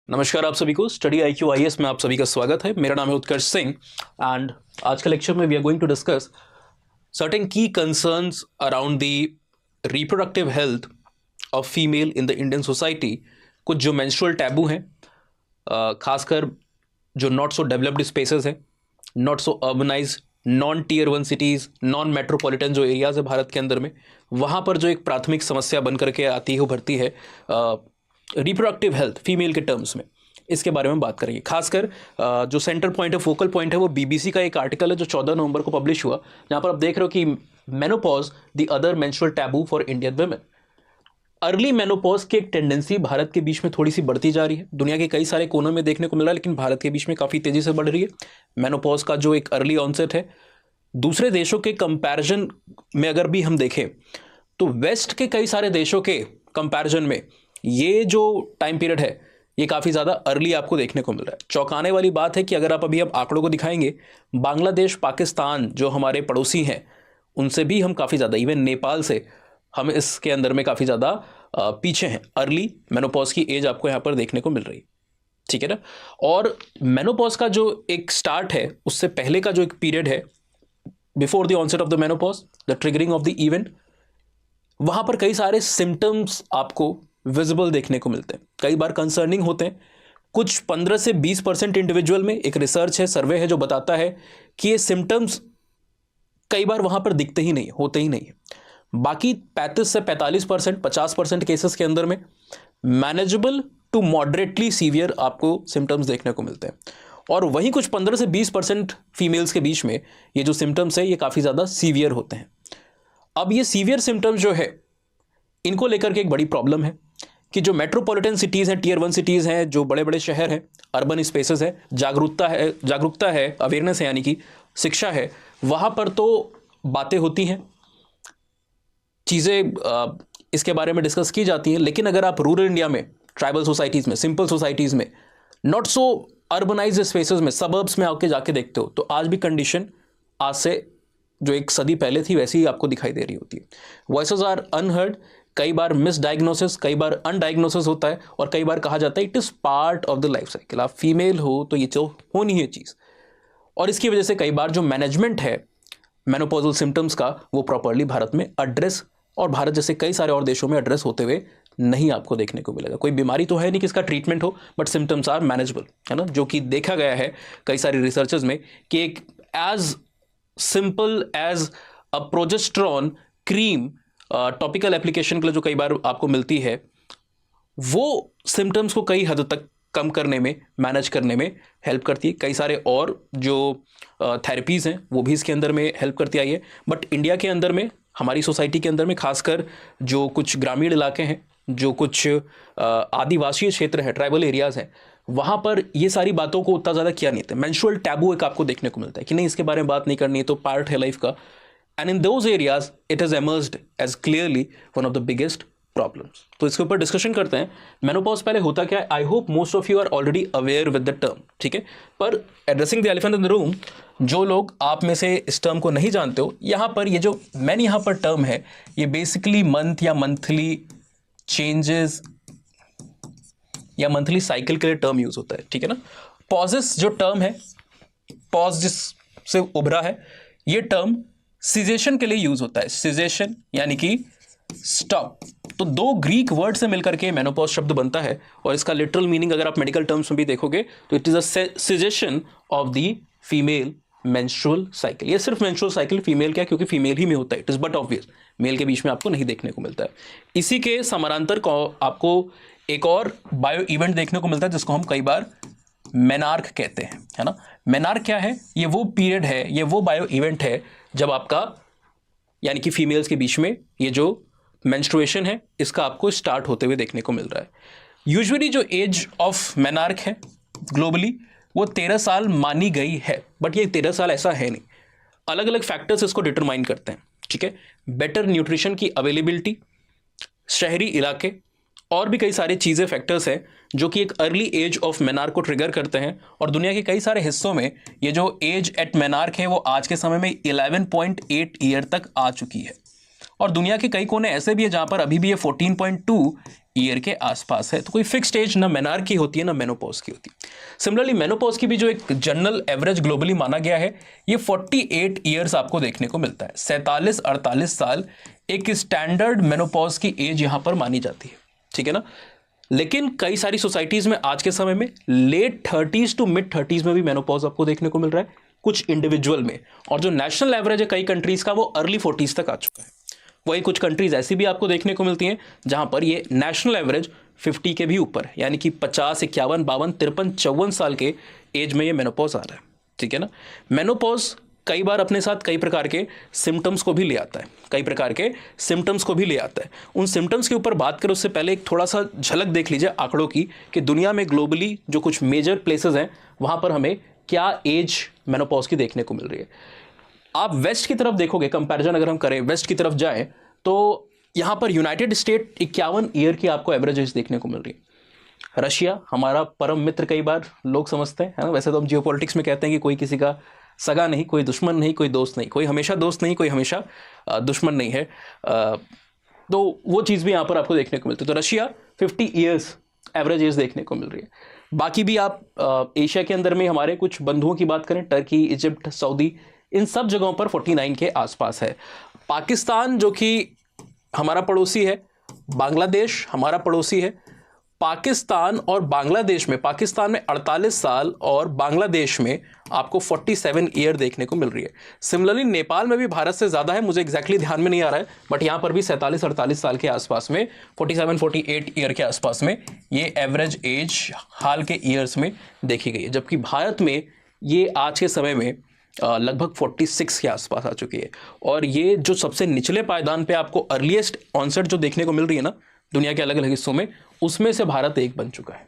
नमस्कार आप सभी को स्टडी IQ IAS में आप सभी का स्वागत है। मेरा नाम है उत्कर्ष सिंह एंड आज के लेक्चर में we are going to discuss certain key concerns around the reproductive health of female in the Indian society. कुछ जो मेंस्ट्रुअल टैबू हैं, खासकर जो नॉट सो डेवलप्ड स्पेसेस हैं, not so urbanised, non tier 1 cities, non metropolitan जो areas है भारत के अंदर में, वहाँ पर जो एक प्राथमिक समस्या बन करके आती है उभरती है रिप्रोडक्टिव हेल्थ फीमेल के टर्म्स में, इसके बारे में बात करेंगे। खासकर जो सेंटर पॉइंट है, फोकल पॉइंट है, वो BBC का एक आर्टिकल है जो 14 नवंबर को पब्लिश हुआ, जहाँ पर आप देख रहे हो कि menopause the other menstrual taboo for Indian women. Early menopause की एक टेंडेंसी भारत के बीच में थोड़ी सी बढ़ती जा रही है। दुनिया के कई सारे कोनों में देखने को मिल रहा है, लेकिन भारत के बीच में काफ़ी तेज़ी से बढ़ रही है। मेनोपॉज का जो एक अर्ली ऑनसेट है, दूसरे देशों के कंपैरिजन में अगर भी हम देखें तो वेस्ट के कई सारे देशों के कंपैरिजन में ये जो टाइम पीरियड है ये काफ़ी ज़्यादा अर्ली आपको देखने को मिल रहा है। चौंकाने वाली बात है कि अगर आप अभी हम आंकड़ों को दिखाएंगे, बांग्लादेश, पाकिस्तान जो हमारे पड़ोसी हैं, उनसे भी हम काफ़ी ज़्यादा, इवन नेपाल से हम इसके अंदर में काफ़ी ज़्यादा पीछे हैं। अर्ली मेनोपॉज की एज आपको यहाँ पर देखने को मिल रही है, ठीक है ना। और मेनोपॉज का जो एक स्टार्ट है, उससे पहले का जो एक पीरियड है, before the onset of the menopause, the triggering of the event, वहाँ पर कई सारे सिम्टम्स आपको विजिबल देखने को मिलते हैं, कई बार कंसर्निंग होते हैं। कुछ 15 से 20% इंडिविजुअल में एक रिसर्च है, सर्वे है, जो बताता है कि ये सिम्टम्स कई बार वहाँ पर दिखते ही नहीं, होते ही नहीं है। बाकी 35 से 45%, 50% केसेस के अंदर में मैनेजेबल टू मॉडरेटली सीवियर आपको सिम्टम्स देखने को मिलते हैं। और वहीं कुछ 15 से 20% फीमेल्स के बीच में ये जो सिम्टम्स है ये काफ़ी ज़्यादा सीवियर होते हैं। अब ये सीवियर सिम्टम्स जो है, इनको लेकर के एक बड़ी प्रॉब्लम है कि जो मेट्रोपॉलिटन सिटीज़ हैं, टीयर 1 सिटीज़ हैं, जो बड़े बड़े शहर हैं, अर्बन स्पेसेस है, जागरूकता है, अवेयरनेस है, यानी कि शिक्षा है, वहाँ पर तो बातें होती हैं, चीज़ें इसके बारे में डिस्कस की जाती हैं। लेकिन अगर आप रूरल इंडिया में, ट्राइबल सोसाइटीज़ में, सिंपल सोसाइटीज़ में, नॉट सो अर्बनाइज्ड स्पेसेस में, सबर्ब्स में आके जाके देखते हो, तो आज भी कंडीशन आज से जो एक सदी पहले थी वैसी ही आपको दिखाई दे रही होती है। वॉइसेस आर अनहर्ड, कई बार मिसडायग्नोसिस, कई बार अनडायग्नोसिस होता है, और कई बार कहा जाता है it is part of the life cycle. आप फीमेल हो तो ये तो होनी है चीज़, और इसकी वजह से कई बार जो मैनेजमेंट है मेनोपॉजल सिम्टम्स का, वो प्रॉपरली भारत में एड्रेस, और भारत जैसे कई सारे और देशों में एड्रेस होते हुए नहीं आपको देखने को मिलेगा। कोई बीमारी तो है नहीं कि इसका ट्रीटमेंट हो, बट सिम्टम्स आर मैनेजेबल, है ना, जो कि देखा गया है कई सारी रिसर्चेज में कि एक as simple as a progesterone cream topical application के लिए जो कई बार आपको मिलती है, वो सिम्टम्स को कई हद तक कम करने में, मैनेज करने में हेल्प करती है। कई सारे और जो थेरेपीज़ हैं वो भी इसके अंदर में हेल्प करती आई है। बट इंडिया के अंदर में, हमारी सोसाइटी के अंदर में, खासकर जो कुछ ग्रामीण इलाके हैं, जो कुछ आदिवासी क्षेत्र है, ट्राइबल एरियाज़ हैं, वहाँ पर ये सारी बातों को उतना ज़्यादा किया नहीं था। मेंस्ट्रुअल टैबू एक आपको देखने को मिलता है कि नहीं, इसके बारे में बात नहीं करनी है, तो पार्ट है लाइफ का। And in those areas it has emerged as clearly one of the biggest problems. तो इसके ऊपर डिस्कशन करते हैं। मेनोपॉज पहले होता क्या है? I hope most of you are already aware with the term, ठीक है। पर addressing the elephant in the room, जो लोग आप में से इस टर्म को नहीं जानते हो, यहाँ पर ये जो मैंने यहाँ पर टर्म है, ये बेसिकली मंथ या मंथली चेंजेस या मंथली साइकिल के लिए टर्म यूज होता है, ठीक है ना। पॉजेस जो टर्म है, पॉज जिससे उभरा है, ये टर्म सिजेशन के लिए यूज होता है। सिजेशन यानी कि स्टॉप। तो दो ग्रीक वर्ड से मिलकर के मेनोपॉज शब्द बनता है, और इसका लिटरल मीनिंग अगर आप मेडिकल टर्म्स में भी देखोगे तो it is a caseation of the female menstrual cycle. ये सिर्फ मेंस्ट्रुअल साइकिल फीमेल क्या, क्योंकि फीमेल ही में होता है, it is but obvious, male के बीच में आपको नहीं देखने को मिलता है। इसी के समानांतर को आपको एक और बायो इवेंट देखने को मिलता है, जिसको हम कई बार मेनार्क कहते हैं, है ना। मेनार्क क्या है? ये वो पीरियड है, ये वो बायो इवेंट है जब आपका, यानी कि फीमेल्स के बीच में ये जो मेंस्ट्रुएशन है, इसका आपको स्टार्ट होते हुए देखने को मिल रहा है। यूजुअली जो एज ऑफ मेनार्क है ग्लोबली, वो 13 साल मानी गई है, बट ये 13 साल ऐसा है नहीं। अलग अलग फैक्टर्स इसको डिटरमाइन करते हैं, ठीक है। बेटर न्यूट्रिशन की अवेलेबिलिटी, शहरी इलाके, और भी कई सारी चीज़ें, फैक्टर्स हैं जो कि एक अर्ली एज ऑफ मेनार्क को ट्रिगर करते हैं। और दुनिया के कई सारे हिस्सों में ये जो एज एट मेनार्क है, वो आज के समय में 11.8 ईयर तक आ चुकी है। और दुनिया के कई कोने ऐसे भी है जहां पर अभी भी ये 14.2 ईयर के आसपास है। तो कोई फिक्स्ड एज ना मेनार की होती है ना मेनोपॉज की होती है। सिमिलरली मेनोपॉज की भी जो एक जनरल एवरेज ग्लोबली माना गया है ये 48 ईयर्स आपको देखने को मिलता है। 47-48 साल एक स्टैंडर्ड मेनोपॉज की एज यहां पर मानी जाती है, ठीक है ना। लेकिन कई सारी सोसाइटीज में आज के समय में late 30s to mid 30s में भी मेनोपॉज आपको देखने को मिल रहा है कुछ इंडिविजुअल में, और जो नेशनल एवरेज है कई कंट्रीज का वो अर्ली 40s तक आ चुका है। वही कुछ कंट्रीज ऐसी भी आपको देखने को मिलती हैं जहां पर ये नेशनल एवरेज 50 के भी ऊपर है, यानी कि 50, 51, 52, 53, 54 साल के एज में ये मेनोपॉज आ रहा है, ठीक है ना। मेनोपॉज कई बार अपने साथ कई प्रकार के सिम्टम्स को भी ले आता है, कई प्रकार के सिम्टम्स को भी ले आता है। उन सिम्टम्स के ऊपर बात करें उससे पहले एक थोड़ा सा झलक देख लीजिए आंकड़ों की कि दुनिया में ग्लोबली जो कुछ मेजर प्लेसेस हैं वहां पर हमें क्या एज मेनोपॉज की देखने को मिल रही है। आप वेस्ट की तरफ देखोगे, कंपैरिजन अगर हम करें वेस्ट की तरफ जाएं तो यहां पर यूनाइटेड स्टेट 51 ईयर की आपको एवरेज एज देखने को मिल रही है। रशिया हमारा परम मित्र कई बार लोग समझते हैं, है ना। वैसे तो हम जियोपॉलिटिक्स में कहते हैं कि कोई किसी का सगा नहीं, कोई दुश्मन नहीं, कोई दोस्त नहीं, कोई हमेशा दोस्त नहीं, कोई हमेशा दुश्मन नहीं है। तो वो चीज़ भी यहाँ पर आपको देखने को मिलती है। तो रशिया 50 ईयर्स एवरेज एज देखने को मिल रही है। बाकी भी आप एशिया के अंदर में हमारे कुछ बंधुओं की बात करें, टर्की, इजिप्ट, सऊदी, इन सब जगहों पर 49 के आसपास है। पाकिस्तान जो कि हमारा पड़ोसी है, बांग्लादेश हमारा पड़ोसी है। पाकिस्तान और बांग्लादेश में, पाकिस्तान में 48 साल और बांग्लादेश में आपको 47 ईयर देखने को मिल रही है। सिमिलरली नेपाल में भी भारत से ज़्यादा है, मुझे एग्जैक्टली ध्यान में नहीं आ रहा है, बट यहाँ पर भी 47-48 साल के आसपास में 47-48 ईयर के आसपास में ये एवरेज एज हाल के ईयर्स में देखी गई है। जबकि भारत में ये आज के समय में लगभग 46 के आसपास आ चुकी है। और ये जो सबसे निचले पायदान पे आपको अर्लीस्ट ऑनसेट जो देखने को मिल रही है ना दुनिया के अलग अलग हिस्सों में, उसमें से भारत एक बन चुका है।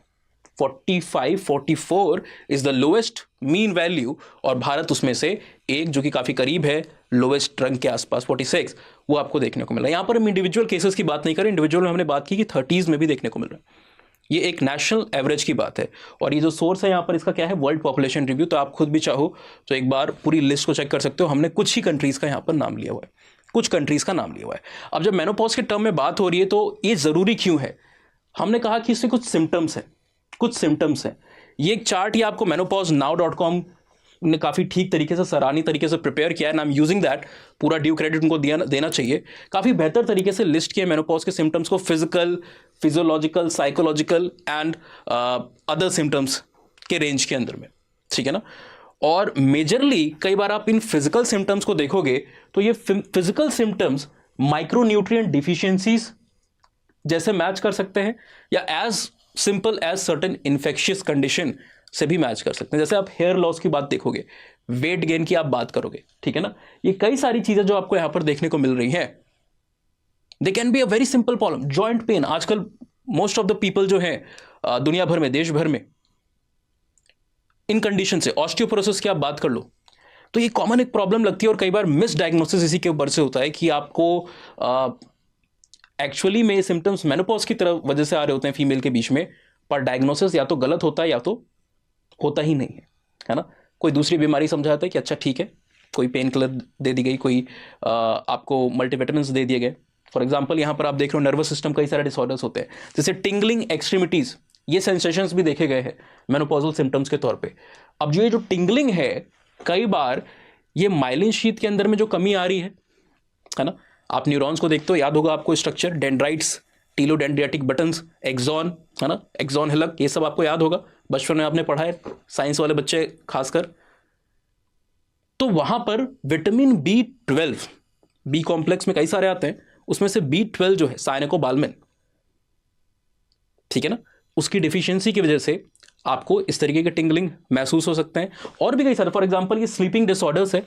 44 is the lowest mean value और भारत उसमें से एक जो कि काफी करीब है लोएस्ट रंग के आसपास 46, वो आपको देखने को मिल रहा है। यहां पर हम इंडिविजुअल केसेस की बात नहीं करें, इंडिविजुअल में हमने बात की कि 30s में भी देखने को मिल रहा है। ये एक नेशनल एवरेज की बात है। और ये जो सोर्स है यहाँ पर इसका क्या है, वर्ल्ड पॉपुलेशन रिव्यू। तो आप खुद भी चाहो तो एक बार पूरी लिस्ट को चेक कर सकते हो। हमने कुछ ही कंट्रीज का यहाँ पर नाम लिया हुआ है, कुछ कंट्रीज का नाम लिया हुआ है। अब जब मेनोपॉज के टर्म में बात हो रही है तो ये जरूरी क्यों है, हमने कहा कि इससे कुछ सिम्टम्स है, कुछ सिम्टम्स हैं। ये एक चार्ट ही आपको menopause.now.com ने काफ़ी ठीक तरीके से, सराहनीय तरीके से प्रिपेयर किया है, and I am using that. पूरा ड्यू क्रेडिट उनको देना चाहिए। काफ़ी बेहतर तरीके से लिस्ट किया मेनोपॉज के सिम्टम्स को, physical, physiological, psychological and other symptoms के रेंज के अंदर में, ठीक है ना। और मेजरली कई बार आप इन फिजिकल सिम्टम्स को देखोगे तो ये फिजिकल सिम्टम्स माइक्रोन्यूट्रिएंट डिफिशियंसीज जैसे मैच कर सकते हैं, या as simple as certain infectious condition से भी मैच कर सकते हैं। जैसे आप हेयर लॉस की बात देखोगे, वेट गेन की आप बात करोगे, ठीक है ना। ये कई सारी चीजें जो आपको यहां पर देखने को मिल रही हैं, they can be a very simple problem. Joint pain, आजकल मोस्ट ऑफ द पीपल जो है दुनिया भर में, देश भर में इन कंडीशन से, ऑस्टियोपोरोसिस की आप बात कर लो तो ये कॉमन एक प्रॉब्लम लगती है। और कई बार मिस डायग्नोसिस इसी के ऊपर से होता है कि आपको एक्चुअली में सिम्टम्स मेनोपॉज की तरफ वजह से आ रहे होते हैं फीमेल के बीच में, पर डायग्नोसिस या तो गलत होता है या तो होता ही नहीं है ना। कोई दूसरी बीमारी समझाता है कि अच्छा ठीक है, कोई पेन किलर दे दी गई, कोई आपको मल्टीविटामिन्स दे दिए गए। फॉर एग्जांपल यहाँ पर आप देख रहे हो नर्वस सिस्टम कई सारे डिसऑर्डर्स होते हैं, जैसे टिंगलिंग एक्सट्रीमिटीज, ये सेंसेशंस भी देखे गए हैं मेनोपॉजल सिम्टम्स के तौर पे। अब ये जो टिंगलिंग है, कई बार ये माइलिन शीथ के अंदर में जो कमी आ रही है ना। आप न्यूरॉन्स को देखते हो, याद होगा आपको स्ट्रक्चर, डेंड्राइट्स, टीलोडेंड्रियाटिक बटन्स, एक्सॉन, है ना, एक्सॉन हिलक, ये सब आपको याद होगा, बचपन में आपने पढ़ा है, साइंस वाले बच्चे खासकर। तो वहां पर विटामिन B12, बी कॉम्प्लेक्स में कई सारे आते हैं, उसमें से B12 जो है साइनेकोबाल्मिन, ठीक है ना, उसकी डिफिशियंसी की वजह से आपको इस तरीके के टिंगलिंग महसूस हो सकते हैं। और भी कई सारे, फॉर एग्जांपल ये स्लीपिंग डिसऑर्डर्स है,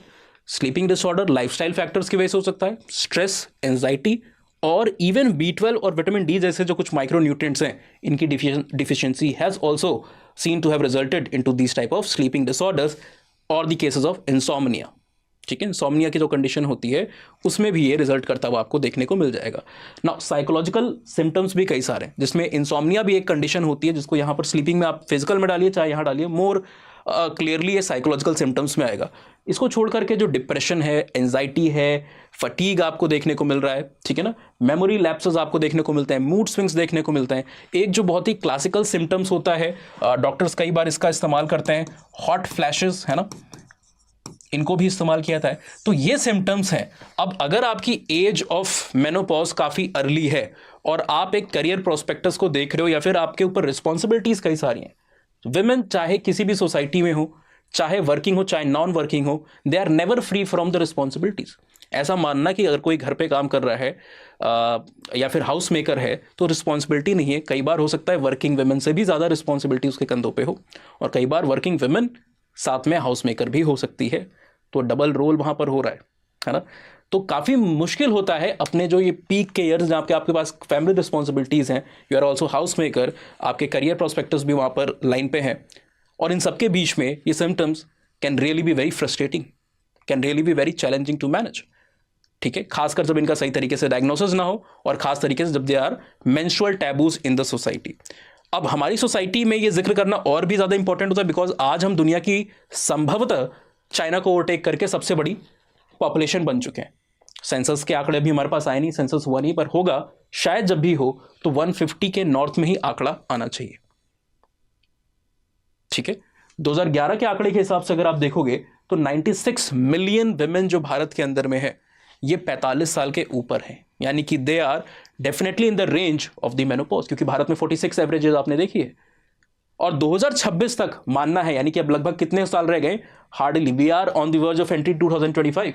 स्लीपिंग डिसऑर्डर लाइफस्टाइल फैक्टर्स की वजह से हो सकता है, स्ट्रेस, एंजाइटी, और इवन B12 और विटामिन डी जैसे जो कुछ माइक्रोन्यूट्रिएंट्स हैं, इनकी deficiency has also seen to have resulted into these type of sleeping disorders और द केसेस ऑफ इंसोम्निया, ठीक है। इंसोम्निया की जो कंडीशन होती है उसमें भी ये रिजल्ट करता हुआ आपको देखने को मिल जाएगा। नाउ साइकोलॉजिकल सिम्टम्स भी कई सारे हैं, जिसमें इंसोम्निया भी एक कंडीशन होती है, जिसको यहाँ पर स्लीपिंग में आप फिजिकल में डालिए चाहे यहाँ डालिए, मोर क्लियरली ये साइकोलॉजिकल सिम्टम्स में आएगा। इसको छोड़ करके जो डिप्रेशन है, एंजाइटी है, फटीग आपको देखने को मिल रहा है, ठीक है ना, मेमोरी लैप्सेस आपको देखने को मिलते हैं, मूड स्विंग्स देखने को मिलते हैं। एक जो बहुत ही क्लासिकल सिम्टम्स होता है, डॉक्टर्स कई बार इसका इस्तेमाल करते हैं, हॉट फ्लैशेस, है ना, इनको भी इस्तेमाल किया था। तो ये सिम्टम्स हैं। अब अगर आपकी एज ऑफ मेनोपॉज काफ़ी अर्ली है और आप एक करियर प्रोस्पेक्टस को देख रहे हो या फिर आपके ऊपर रिस्पॉन्सिबिलिटीज कई सारी हैं, विमेन चाहे किसी भी सोसाइटी में हो, चाहे वर्किंग हो चाहे नॉन वर्किंग हो, they are never free from the responsibilities. ऐसा मानना कि अगर कोई घर पे काम कर रहा है या फिर हाउस मेकर है तो रिस्पॉन्सिबिलिटी नहीं है। कई बार हो सकता है वर्किंग वुमेन से भी ज़्यादा रिस्पॉन्सिबिलिटी उसके कंधों पे हो, और कई बार वर्किंग वुमेन साथ में हाउस मेकर भी हो सकती है, तो डबल रोल वहाँ पर हो रहा है ना। तो काफ़ी मुश्किल होता है अपने जो ये पीक के ईयर्स जहाँ पे आपके पास फैमिली रिस्पॉन्सिबिलिटीज़ हैं, you are also house maker, आपके करियर प्रोस्पेक्टस भी वहाँ पर लाइन पे हैं, और इन सबके बीच में ये symptoms can really be very frustrating, can really be very challenging to manage, ठीक है, खासकर जब इनका सही तरीके से डायग्नोसिस ना हो, और खास तरीके से जब they are menstrual taboos in the society. अब हमारी सोसाइटी में ये जिक्र करना और भी ज़्यादा इंपॉर्टेंट होता है, बिकॉज आज हम दुनिया की संभवतः चाइना को ओवरटेक करके सबसे बड़ी पॉपुलेशन बन चुके हैं। सेंसस के आंकड़े अभी हमारे पास आए नहीं, सेंसस हुआ नहीं, पर होगा शायद, जब भी हो तो 150 के नॉर्थ में ही आंकड़ा आना चाहिए, ठीक है। 2011 के आंकड़े के हिसाब से अगर आप देखोगे तो 96 मिलियन विमेन जो भारत के अंदर में है, ये 45 साल के ऊपर हैं, यानी कि they are definitely in the range of the menopause, क्योंकि भारत में 46 एवरेजेस आपने देखी है, और 2026 तक मानना है, यानी कि अब लगभग कितने साल रह गए, hardly we are on the verge of entry 2025।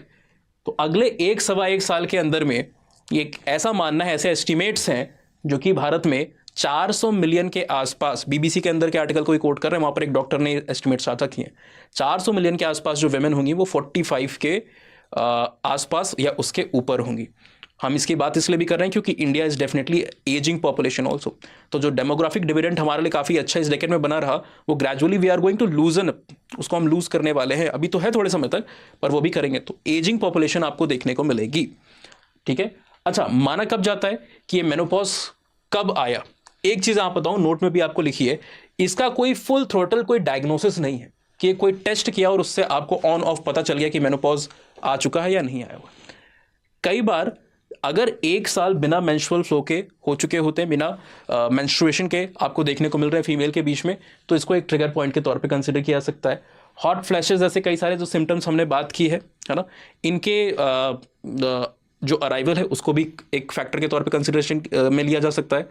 तो अगले 1 सवा 1 साल के अंदर में ये ऐसा मानना है, ऐसे एस्टिमेट्स हैं जो कि भारत में 400 मिलियन के आसपास, बीबीसी के अंदर के आर्टिकल को कोट कर रहे हैं, वहाँ पर एक डॉक्टर ने एस्टिमेट साझा किए हैं, 400 मिलियन के आसपास जो वेमेन होंगी वो 45 के आसपास या उसके ऊपर होंगी। हम इसकी बात इसलिए भी कर रहे हैं क्योंकि India is definitely ageing population also, तो जो डेमोग्राफिक डिविडेंड हमारे लिए काफ़ी अच्छा इस डेकेड में बना रहा, वो gradually we are going to loosen, उसको हम लूज करने वाले हैं, अभी तो है थोड़े समय तक, पर वो भी करेंगे, तो एजिंग पॉपुलेशन आपको देखने को मिलेगी, ठीक है। अच्छा, माना कब जाता है कि ये मेनोपॉज कब आया? एक चीज़ आप बताऊं, नोट में भी आपको लिखी है, इसका कोई फुल थ्रोटल कोई डायग्नोसिस नहीं है कि कोई टेस्ट किया और उससे आपको ऑन ऑफ पता चल गया कि मेनोपॉज आ चुका है या नहीं आया हुआ। कई बार अगर 1 साल बिना मेंस्ट्रुअल फ्लो के हो चुके होते हैं, बिना मेंस्ट्रुएशन के आपको देखने को मिल रहा है फीमेल के बीच में, तो इसको एक ट्रिगर पॉइंट के तौर पे कंसिडर किया जा सकता है। हॉट फ्लैशेस ऐसे कई सारे जो सिम्टम्स हमने बात की है ना, इनके जो अराइवल है उसको भी एक फैक्टर के तौर पे कंसिडरेशन में लिया जा सकता है।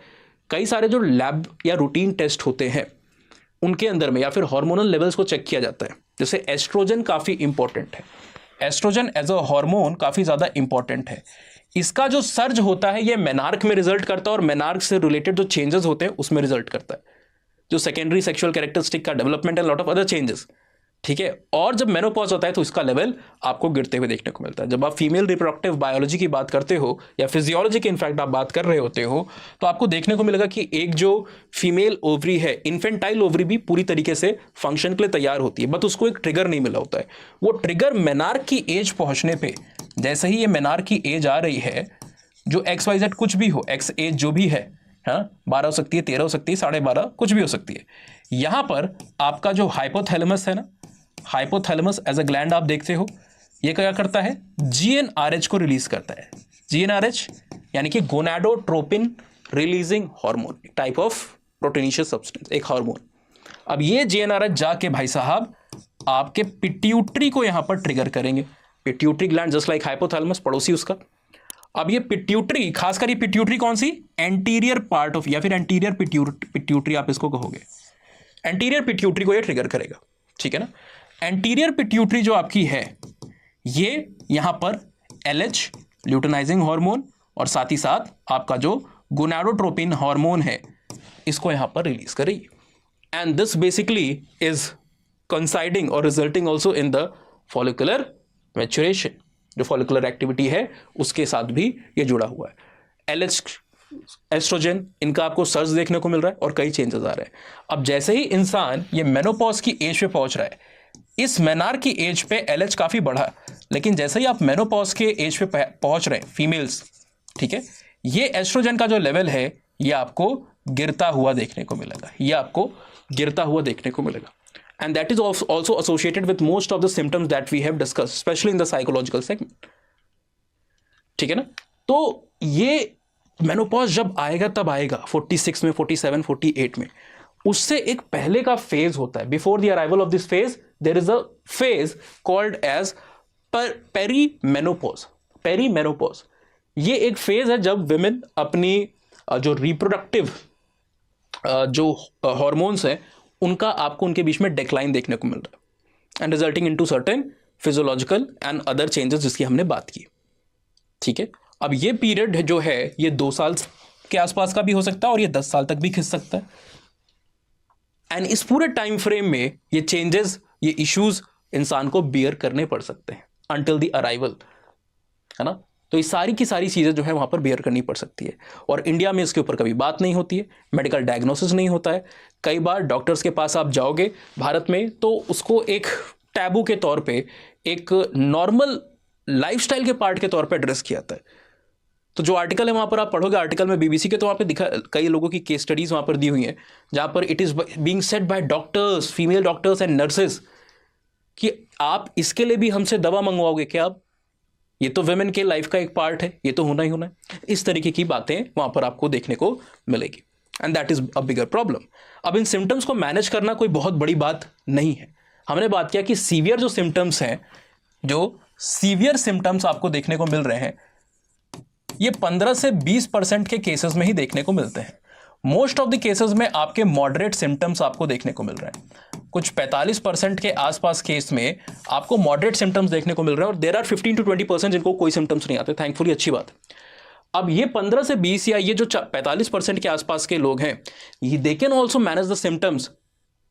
कई सारे जो लैब या रूटीन टेस्ट होते हैं उनके अंदर में, या फिर हार्मोनल लेवल्स को चेक किया जाता है, जैसे एस्ट्रोजन काफ़ी इंपॉर्टेंट है। एस्ट्रोजन एज अ हार्मोन काफ़ी ज़्यादा इंपॉर्टेंट है। इसका जो सर्ज होता है ये मेनार्क में रिजल्ट करता है, और मेनार्क से रिलेटेड जो चेंजेस होते हैं उसमें रिजल्ट करता है, जो सेकेंडरी सेक्सुअल कैरेक्टरिस्टिक का development and lot of other changes, ठीक है। और जब मेनोपॉज होता है तो इसका लेवल आपको गिरते हुए देखने को मिलता है। जब आप फीमेल रिप्रोडक्टिव बायोलॉजी की बात करते हो या फिजियोलॉजी की इनफैक्ट आप बात कर रहे होते हो, तो आपको देखने को मिलेगा कि एक जो फीमेल ओवरी है, इन्फेंटाइल ओवरी, भी पूरी तरीके से फंक्शन के लिए तैयार होती है, बट उसको एक ट्रिगर नहीं मिला होता है। वो ट्रिगर मेनार्क की एज पहुंचने पर, जैसे ही ये मेनार्क की एज आ रही है, जो XYZ कुछ भी हो, एक्स एज जो भी है, हाँ, 12 हो सकती है, 13 हो सकती है, 12.5 कुछ भी हो सकती है, यहाँ पर आपका जो हाइपोथैलेमस है ना, हाइपोथैलेमस एज अ ग्लैंड आप देखते हो, ये क्या करता है, GnRH को रिलीज करता है। GnRH यानी कि gonadotropin releasing hormone, type of proteinaceous substance, एक हार्मोन। अब ये GnRH जाके भाई साहब आपके पिट्यूटरी को यहाँ पर ट्रिगर करेंगे। Pituitary gland just like hypothalamus, पड़ोसी उसका। अब ये पिट्यूटरी, खासकर ये पिट्यूटरी कौन सी, एंटीरियर पार्ट ऑफ, या फिर एंटीरियर पिट्यूटरी आप इसको कहोगे, एंटीरियर पिट्यूटरी को ये ट्रिगर करेगा, ठीक है ना। एंटीरियर पिट्यूटरी जो आपकी है, ये यहां पर LH ल्यूटेनाइजिंग हार्मोन और साथ ही साथ आपका जो गोनाडोट्रोपिन हार्मोन है, इसको यहां पर रिलीज करेगी। एंड दिस बेसिकली इज कंसाइडिंग और resulting also in the follicular maturation. जो फॉलिकुलर एक्टिविटी है उसके साथ भी ये जुड़ा हुआ है। LH, एस्ट्रोजन, इनका आपको सर्ज देखने को मिल रहा है और कई चेंजेस आ रहे हैं। अब जैसे ही इंसान ये मेनोपॉज की एज पे पहुंच रहा है, इस मेनार की एज पे LH काफ़ी बढ़ा, लेकिन जैसे ही आप मेनोपॉज के एज पे पहुंच रहे हैं फीमेल्स, ठीक है, ये एस्ट्रोजन का जो लेवल है ये आपको गिरता हुआ देखने को मिलेगा, ये आपको गिरता हुआ देखने को मिलेगा। and that is also associated with most of the symptoms that we have discussed, especially in the psychological segment. ठीक है ना? तो ये मेनोपॉज जब आएगा तब आएगा 46 में, 47, 48 में, उससे एक पहले का फेज होता है. Before the arrival of this phase there is a phase called as perimenopause. Perimenopause ये एक फेज है जब विमेन अपनी जो रिप्रोडक्टिव जो हार्मोन्स हैं उनका आपको उनके बीच में डिक्लाइन देखने को मिल रहा है, and resulting into certain physiological and other changes जिसकी हमने बात की. ठीक है, अब ये पीरियड जो है ये 2 साल के आसपास का भी हो सकता है और ये 10 साल तक भी खिंच सकता है. एंड इस पूरे टाइम फ्रेम में ये चेंजेस, ये इश्यूज इंसान को बियर करने पड़ सकते हैं अंटिल द अराइवल, है ना. तो ये सारी की सारी चीज़ें जो है वहाँ पर बियर करनी पड़ सकती है, और इंडिया में इसके ऊपर कभी बात नहीं होती है, मेडिकल डायग्नोसिस नहीं होता है. कई बार डॉक्टर्स के पास आप जाओगे भारत में तो उसको एक टैबू के तौर पे, एक नॉर्मल लाइफस्टाइल के पार्ट के तौर पे एड्रेस किया जाता है. तो जो आर्टिकल है वहाँ पर आप पढ़ोगे, आर्टिकल में बीबीसी के, तो वहाँ पे दिखा कई लोगों की केस स्टडीज़ वहाँ पर दी हुई हैं जहाँ पर it is being said bye doctors, female doctors and nurses कि आप इसके लिए भी हमसे दवा मंगवाओगे क्या? आप, ये तो वुमेन के लाइफ का एक पार्ट है, ये तो होना ही होना है. इस तरीके की बातें वहाँ पर आपको देखने को मिलेगी, and that is a bigger problem. अब इन सिम्टम्स को मैनेज करना कोई बहुत बड़ी बात नहीं है. हमने बात किया कि सीवियर जो सिम्टम्स हैं, जो सीवियर सिम्टम्स आपको देखने को मिल रहे हैं, ये 15 से 20% के केसेस में ही देखने को मिलते हैं. मोस्ट ऑफ द केसेस में आपके मॉडरेट सिम्टम्स आपको देखने को मिल रहे हैं. कुछ 45% के आसपास केस में आपको मॉडरेट सिम्टम्स देखने को मिल रहे हैं, और देयर आर 15 to 20% जिनको कोई सिम्टम्स नहीं आते. थैंकफुली अच्छी बात. अब ये 15 से 20 या ये जो 45% के आसपास के लोग हैं, they can also manage the symptoms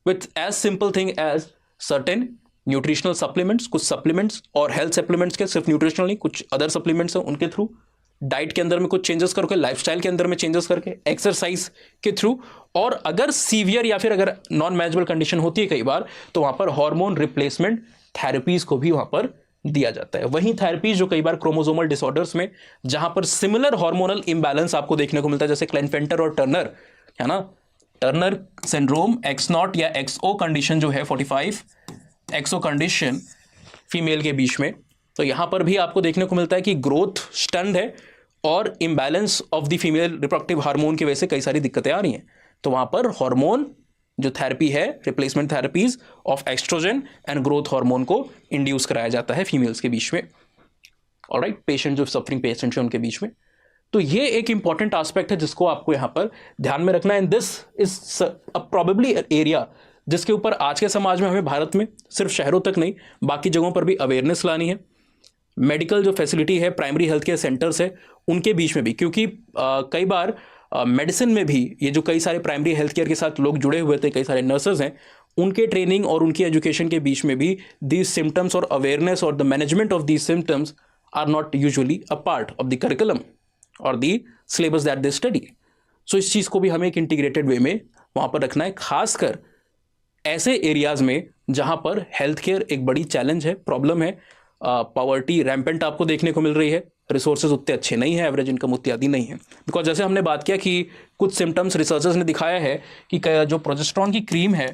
with as simple thing as certain nutritional supplements. कुछ सप्लीमेंट्स और हेल्थ सप्लीमेंट्स के, सिर्फ न्यूट्रिशनल नहीं, कुछ अदर सप्लीमेंट्स हैं उनके थ्रू, डाइट के अंदर में कुछ चेंजेस करके, लाइफस्टाइल के अंदर में चेंजेस करके, एक्सरसाइज के थ्रू. और अगर सीवियर या फिर अगर नॉन मैनेजेबल कंडीशन होती है कई बार, तो वहाँ पर हार्मोन रिप्लेसमेंट थेरेपीज को भी वहाँ पर दिया जाता है. वही थेरेपीज जो कई बार क्रोमोसोमल डिसऑर्डर्स में, जहाँ पर सिमिलर हार्मोनल इम्बैलेंस आपको देखने को मिलता है, जैसे क्लेनफेंटर और टर्नर, है ना, टर्नर सिंड्रोम, X0 या XO कंडीशन जो है 45 XO कंडीशन फीमेल के बीच में, तो यहाँ पर भी आपको देखने को मिलता है कि ग्रोथ स्टंड है और imbalance of the female reproductive hormone की वजह से कई सारी दिक्कतें आ रही हैं. तो वहाँ पर हार्मोन जो थेरेपी है, replacement therapies of oestrogen and growth hormone को इंड्यूस कराया जाता है फीमेल्स के बीच में. ऑलराइट, पेशेंट जो सफरिंग पेशेंट्स हैं उनके बीच में. तो ये एक इंपॉर्टेंट एस्पेक्ट है जिसको आपको यहाँ पर ध्यान में रखना है. And this is a probably area जिसके ऊपर आज के समाज में हमें भारत में सिर्फ शहरों तक नहीं, बाकी जगहों पर भी अवेयरनेस लानी है. मेडिकल जो फैसिलिटी है, प्राइमरी हेल्थ केयर सेंटर्स है, उनके बीच में भी, क्योंकि कई बार मेडिसिन में भी ये जो कई सारे प्राइमरी हेल्थ केयर के साथ लोग जुड़े हुए थे, कई सारे नर्सेज हैं, उनके ट्रेनिंग और उनकी एजुकेशन के बीच में भी दीज सिम्टम्स और अवेयरनेस और the management of these symptoms are not usually a part of the curriculum और the syllabus that they study. So इस चीज़ को भी हमें एक इंटीग्रेटेड वे में वहाँ पर रखना है, खासकर ऐसे एरियाज में जहाँ पर हेल्थ केयर एक बड़ी चैलेंज है, प्रॉब्लम है. पॉवर्टी रैम्पेंट आपको देखने को मिल रही है, रिसोर्सेज उतने अच्छे नहीं है, एवरेज इनकम उतनी आदि नहीं है. बिकॉज जैसे हमने बात किया कि कुछ सिम्टम्स रिसर्चर्स ने दिखाया है कि जो प्रोजेस्टेरॉन की क्रीम है,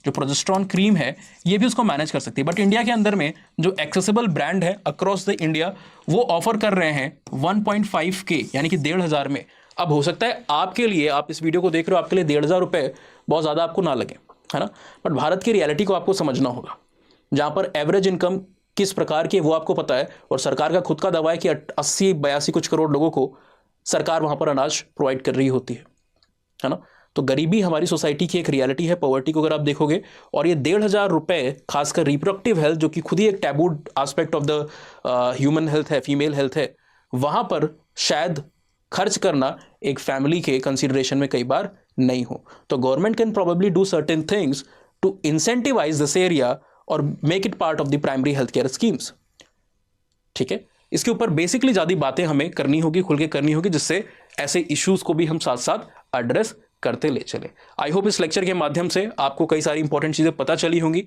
जो प्रोजेस्टेरॉन क्रीम है, ये भी उसको मैनेज कर सकती है. बट इंडिया के अंदर में जो एक्सेसिबल ब्रांड है अक्रॉस द इंडिया, वो ऑफर कर रहे हैं 1.5K यानी कि 1,500 में. अब हो सकता है आपके लिए, आप इस वीडियो को देख रहे हो, आपके लिए 1,500 रुपये बहुत ज़्यादा आपको ना लगे, है ना. बट भारत की रियलिटी को आपको समझना होगा, जहाँ पर एवरेज इनकम किस प्रकार की है वो आपको पता है, और सरकार का खुद का दावा है कि 80-82 कुछ करोड़ लोगों को सरकार वहाँ पर अनाज प्रोवाइड कर रही होती है ना. तो गरीबी हमारी सोसाइटी की एक रियलिटी है. पॉवर्टी को अगर आप देखोगे, और ये 1,500 रुपये खासकर रिप्रोडक्टिव हेल्थ, जो कि खुद ही एक taboo aspect of the human health है, फीमेल हेल्थ है, वहाँ पर शायद खर्च करना एक फैमिली के कंसिडरेशन में कई बार नहीं हो. तो government can probably do certain things to incentivise this area और make it part of the primary health care schemes. ठीक है, इसके ऊपर बेसिकली ज़्यादा बातें हमें करनी होगी, खुल के करनी होगी, जिससे ऐसे इश्यूज को भी हम साथ साथ एड्रेस करते ले चले. आई होप इस लेक्चर के माध्यम से आपको कई सारी इंपॉर्टेंट चीज़ें पता चली होंगी,